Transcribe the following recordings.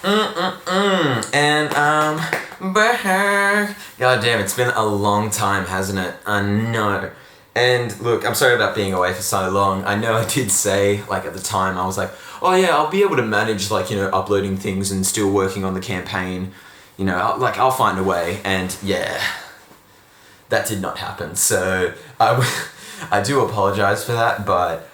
And back. God damn, it's been a long time, hasn't it? I know. And look, I'm sorry about being away for so long. I know I did say, like at the time, I was like, oh yeah, I'll be able to manage, like, uploading things and still working on the campaign. I'll find a way. And yeah, that did not happen. So I do apologize for that, but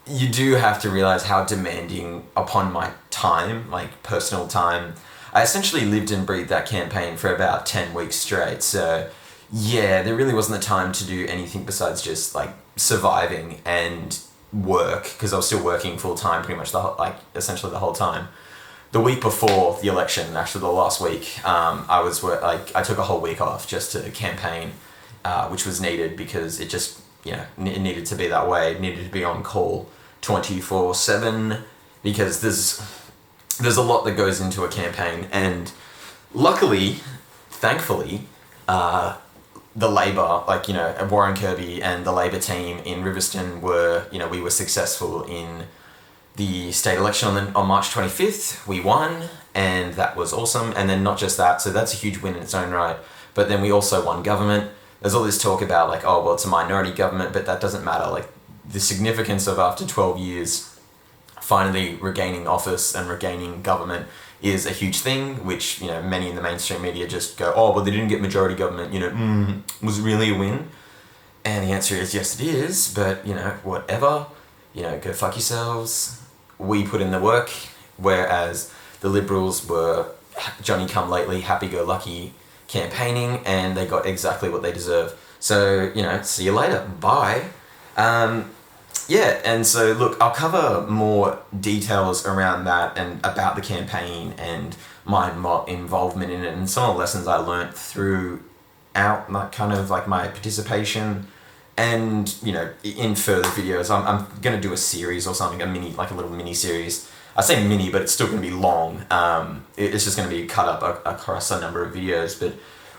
you do have to realize how demanding upon my time, like personal time. I essentially lived and breathed that campaign for about 10 weeks straight. So yeah, there really wasn't the time to do anything besides just like surviving and work, because I was still working full time pretty much essentially the whole time. The week before the election, actually the last week, I took a whole week off just to campaign, which was needed because it just, it needed to be that way. It needed to be on call 24/7 because there's a lot that goes into a campaign, and luckily, thankfully, the Labor, Warren Kirby and the Labor team in Riverstone we were successful in the state election on March 25th. We won, and that was awesome. And then not just that, so that's a huge win in its own right, but then we also won government. There's all this talk about it's a minority government, but that doesn't matter. The significance of after 12 years finally regaining office and regaining government is a huge thing, which, many in the mainstream media just go, oh, well, they didn't get majority government, was it really a win? And the answer is yes, it is, but, whatever, go fuck yourselves. We put in the work, whereas the Liberals were Johnny-come-lately, happy-go-lucky campaigning, and they got exactly what they deserve. So, see you later. Bye. And so look, I'll cover more details around that and about the campaign and my involvement in it and some of the lessons I learnt throughout my participation, and in further videos. I'm gonna do a series or something, a little mini series. I say mini, but it's still gonna be long. It's just gonna be cut up across a number of videos. But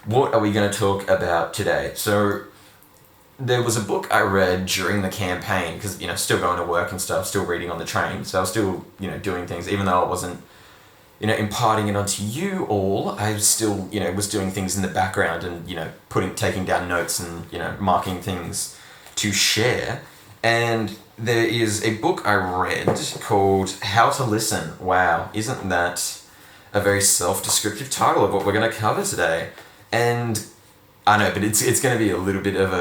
what are we gonna talk about today? So there was a book I read during the campaign, because, still going to work and stuff, still reading on the train, so I was still, doing things, even though I wasn't, imparting it onto you all. I was still, was doing things in the background and, taking down notes and, marking things to share. And there is a book I read called How to Listen. Wow, isn't that a very self-descriptive title of what we're going to cover today? And I know, but it's going to be a little bit of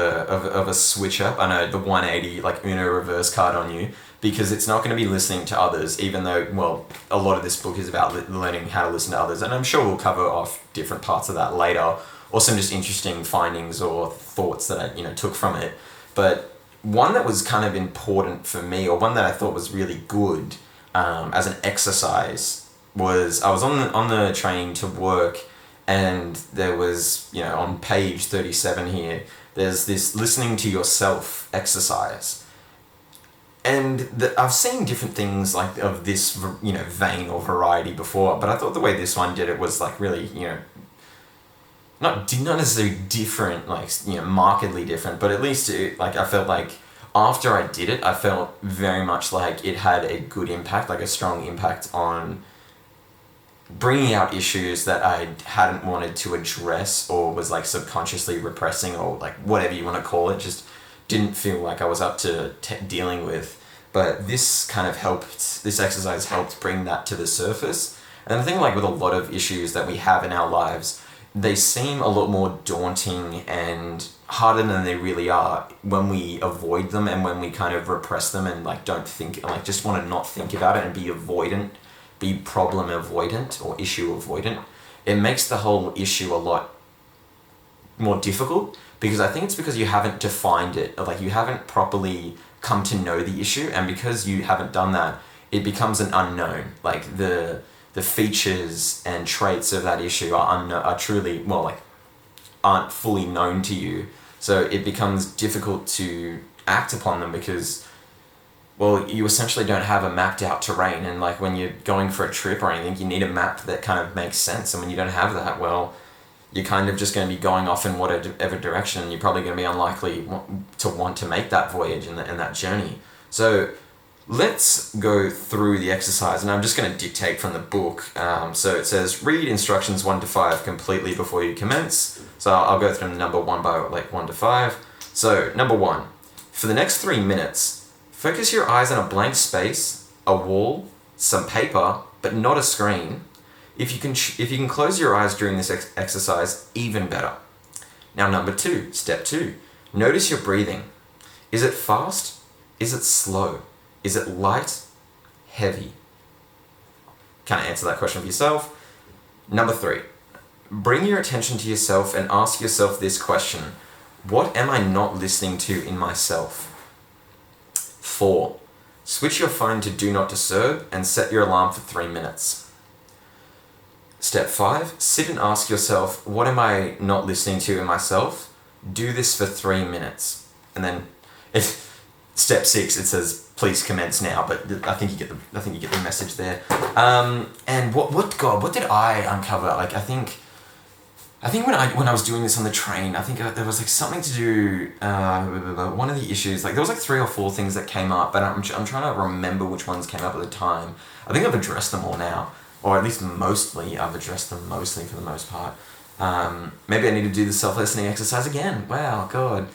a switch up. I know, the 180 Uno reverse card on you, because it's not going to be listening to others, even though, a lot of this book is about learning how to listen to others, and I'm sure we'll cover off different parts of that later, or some just interesting findings or thoughts that I took from it. But one that was kind of important for me, or one that I thought was really good as an exercise, was I was on the train to work. And there was, on page 37 here, there's this listening to yourself exercise. And I've seen different things of this, vein or variety before, but I thought the way this one did it was really, not necessarily different, markedly different, but at least I felt like after I did it, I felt very much like it had a good impact, a strong impact on bringing out issues that I hadn't wanted to address, or was subconsciously repressing, or whatever you want to call it, just didn't feel like I was up to dealing with. But this exercise helped bring that to the surface. And I think with a lot of issues that we have in our lives, they seem a lot more daunting and harder than they really are when we avoid them, and when we kind of repress them and don't think, just want to not think about it and be avoidant, be problem avoidant or issue avoidant. It makes the whole issue a lot more difficult, because I think it's because you haven't defined it, you haven't properly come to know the issue, and because you haven't done that, it becomes an unknown. The features and traits of that issue are truly, aren't fully known to you, so it becomes difficult to act upon them, because you essentially don't have a mapped out terrain, and when you're going for a trip or anything, you need a map that kind of makes sense, and when you don't have that, you're kind of just going to be going off in whatever direction, and you're probably going to be unlikely to want to make that voyage and that journey. So let's go through the exercise, and I'm just going to dictate from the book. So it says, read instructions 1 to 5 completely before you commence. So I'll go through number 1 by 1 to 5. So number 1, for the next 3 minutes, focus your eyes on a blank space, a wall, some paper, but not a screen. If you can close your eyes during this exercise, even better. Now number 2, step 2, notice your breathing. Is it fast? Is it slow? Is it light? Heavy? Kind of answer that question for yourself. Number 3, bring your attention to yourself and ask yourself this question. What am I not listening to in myself? 4, switch your phone to do not disturb and set your alarm for 3 minutes. Step 5, sit and ask yourself, what am I not listening to in myself? Do this for 3 minutes. And then step 6, it says, please commence now, but I think you get the message there. And what did I uncover? Like, I think when I was doing this on the train, I think there was like something to do, one of the issues, like there was like 3 or 4 things that came up, but I'm trying to remember which ones came up at the time. I think I've addressed them all now. Or at least mostly, I've addressed them mostly for the most part. Maybe I need to do the self-listening exercise again. Wow, God.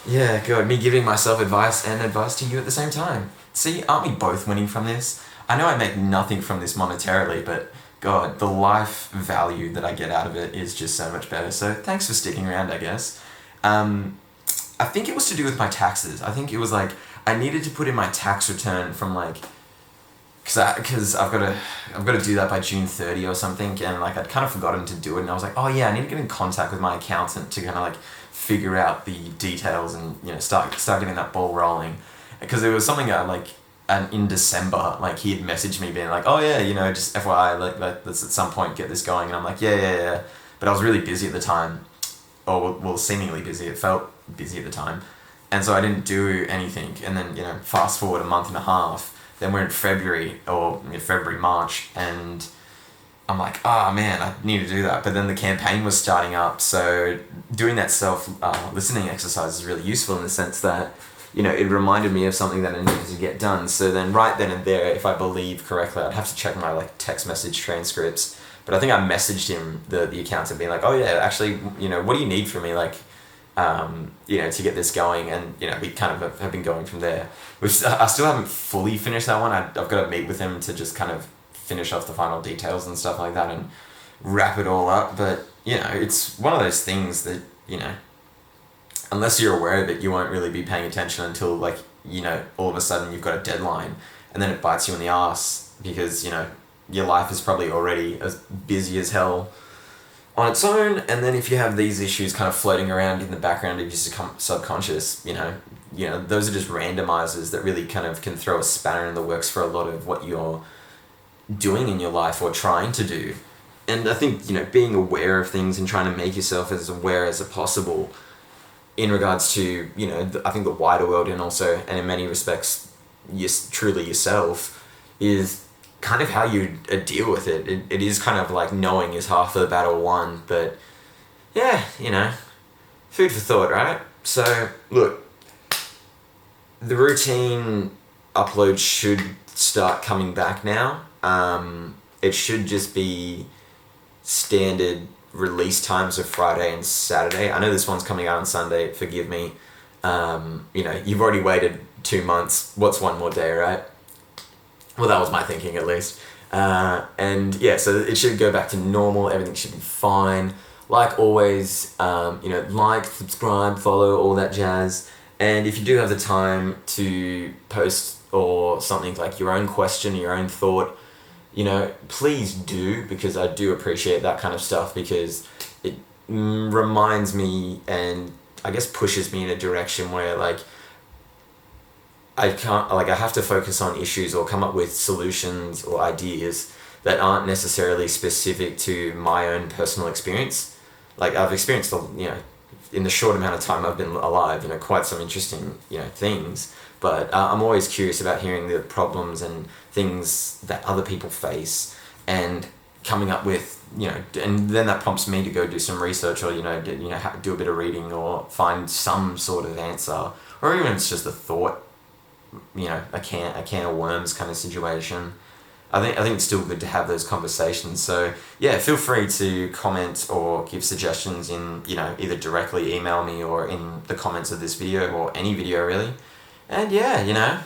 Yeah, God, me giving myself advice and advice to you at the same time. See, aren't we both winning from this? I know I make nothing from this monetarily, but God, the life value that I get out of it is just so much better. So thanks for sticking around, I guess. I think it was to do with my taxes. I think it was like, I needed to put in my tax return from like, because I've got to do that by June 30 or something, and like I'd kind of forgotten to do it, and I was like, oh yeah, I need to get in contact with my accountant to kind of like figure out the details and, you know, start getting that ball rolling, because there was something in December, like he had messaged me being like, oh yeah, you know, just FYI, like let's at some point get this going, and I'm like, yeah, but I was really busy at the time, or well, seemingly busy. It felt busy at the time, and so I didn't do anything, and then, you know, fast forward a month and a half. Then we're in February, March, and I'm like, oh man, I need to do that. But then the campaign was starting up, so doing that listening exercise is really useful in the sense that, you know, it reminded me of something that I needed to get done. So then right then and there, if I believe correctly, I'd have to check my like text message transcripts, but I think I messaged him, the accountant, being like, oh yeah, actually, you know, what do you need from me? Like, you know, to get this going, and, you know, we kind of have been going from there. I still haven't fully finished that one. I've got to meet with him to just kind of finish off the final details and stuff like that and wrap it all up. But, you know, it's one of those things that, you know, unless you're aware of it, you won't really be paying attention until, like, you know, all of a sudden you've got a deadline, and then it bites you in the ass because, you know, your life is probably already as busy as hell on its own, and then if you have these issues kind of floating around in the background of your subconscious, you know, those are just randomizers that really kind of can throw a spanner in the works for a lot of what you're doing in your life or trying to do. And I think, you know, being aware of things and trying to make yourself as aware as possible in regards to, you know, I think the wider world, and also, and in many respects, truly yourself, is kind of how you deal with it. It is kind of like knowing is half of the battle won, but yeah, you know, food for thought, right? So look, the routine upload should start coming back now. It should just be standard release times of Friday and Saturday. I know this one's coming out on Sunday, forgive me. You know, you've already waited 2 months. What's one more day, right? Well, that was my thinking, at least. And yeah, so it should go back to normal. Everything should be fine. Like always, you know, like, subscribe, follow, all that jazz. And if you do have the time to post or something like your own question, your own thought, you know, please do, because I do appreciate that kind of stuff, because it reminds me and I guess pushes me in a direction where, like, I have to focus on issues or come up with solutions or ideas that aren't necessarily specific to my own personal experience. Like, I've experienced, you know, in the short amount of time I've been alive, you know, quite some interesting, you know, things. But I'm always curious about hearing the problems and things that other people face, and coming up with, you know, and then that prompts me to go do some research, or, you know, do a bit of reading or find some sort of answer, or even it's just a thought a can of worms kind of situation. I think it's still good to have those conversations. So yeah, feel free to comment or give suggestions in, either directly email me or in the comments of this video or any video really. And yeah,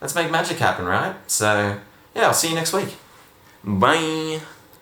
let's make magic happen, right? So yeah, I'll see you next week. Bye.